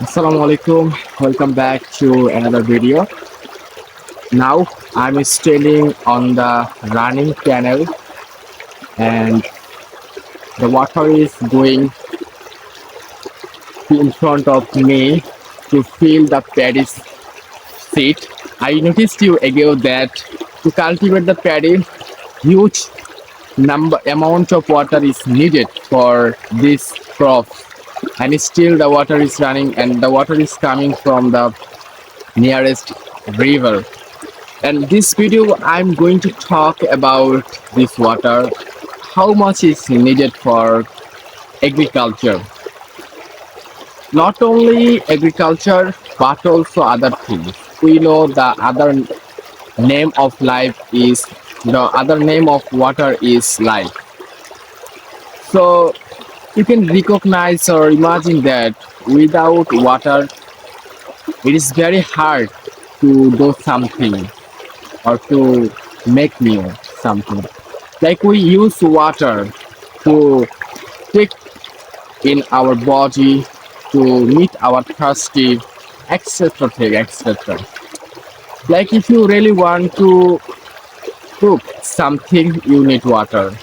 Assalamu alaikum. Welcome back to another video. Now I'm standing on the running canal and the water is going in front of me to fill the paddy seed. I noticed you ago that to cultivate the paddy, huge amount of water is needed for this crop, and still the water is running and the water is coming from the nearest river. And this video I'm going to talk about this water, how much is needed for agriculture. Not only agriculture but also other things. We know the name of life is the other name of water is life. So you can recognize or imagine that without water it is very hard to do something or to make new something. Like we use water to take in our body to meet our thirsty, etc. etc. Like if you really want to cook something, you need water.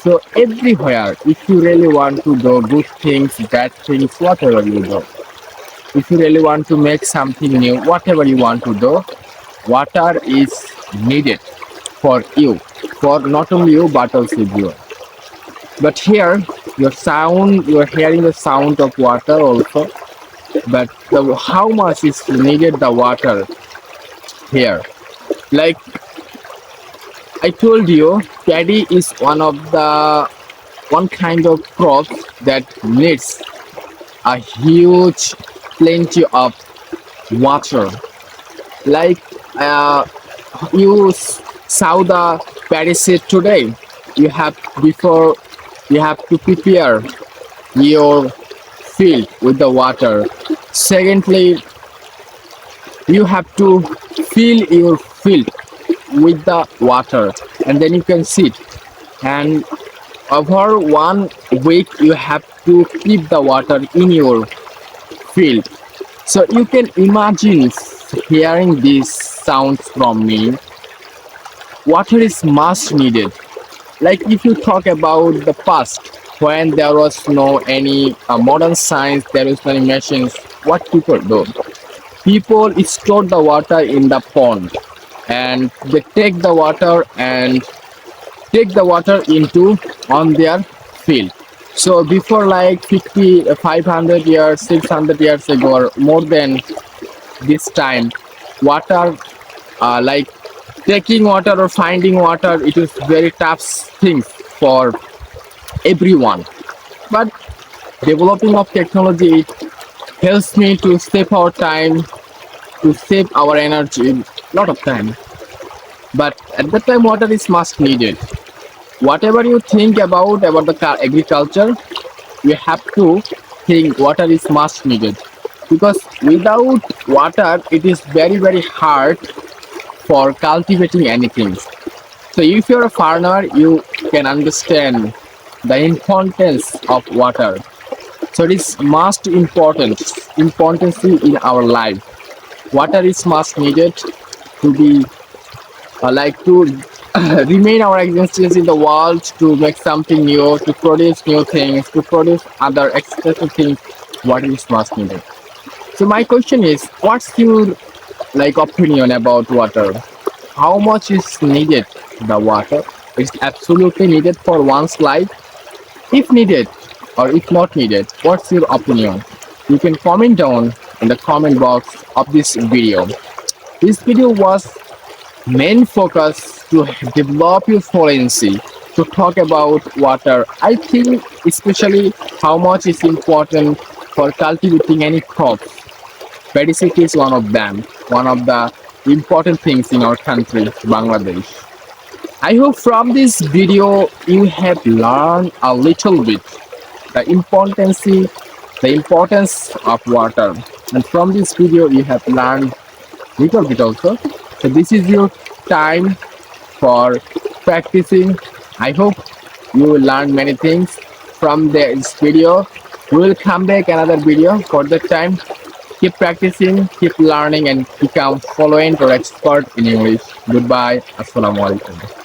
So everywhere, if you really want to do good things, bad things, whatever you do, if you really want to make something new, whatever you want to do, water is needed for you, for not only you but also you. But here you're hearing the sound of water also, but how much is needed the water here. Like I told you, paddy is one kind of crop that needs a huge plenty of water. Like you saw the paddy seed today, before you have to prepare your field with the water. Secondly, you have to fill your field with the water and then you can sit, and over 1 week you have to keep the water in your field. So you can imagine hearing these sounds from me, water is much needed. Like if you talk about the past, when there was no any modern science, there is no any machines, what people do, people store the water in the pond and they take the water and take the water into on their field. So before like 50 500 years 600 years ago or more than this time, water like taking water or finding water, it is very tough thing for everyone. But developing of technology helps me to save our time, to save our energy, lot of time. But at that time water is much needed. Whatever you think about the agriculture, you have to think water is much needed, because without water it is very hard for cultivating anything. So if you're a farmer, you can understand the importance of water. So it is most importance in our life. Water is much needed to be like to remain our existence in the world, to make something new, to produce new things, to produce other excessive things. Water is much needed. So my question is, what's your opinion about water? How much is needed the water? Is absolutely needed for one's life? If needed or if not needed, what's your opinion? You can comment down in the comment box of this video. This video was main focus to develop your fluency, to talk about water. I think especially how much is important for cultivating any crops. Paddy seed is one of them, one of the important things in our country, Bangladesh. I hope from this video you have learned a little bit the importance of water, and from this video you have learned little bit also. So this is your time for practicing. I hope you will learn many things from this video. We will come back another video. For that time, Keep practicing, keep learning, and become fluent or expert in English. Goodbye. Assalamu alaikum.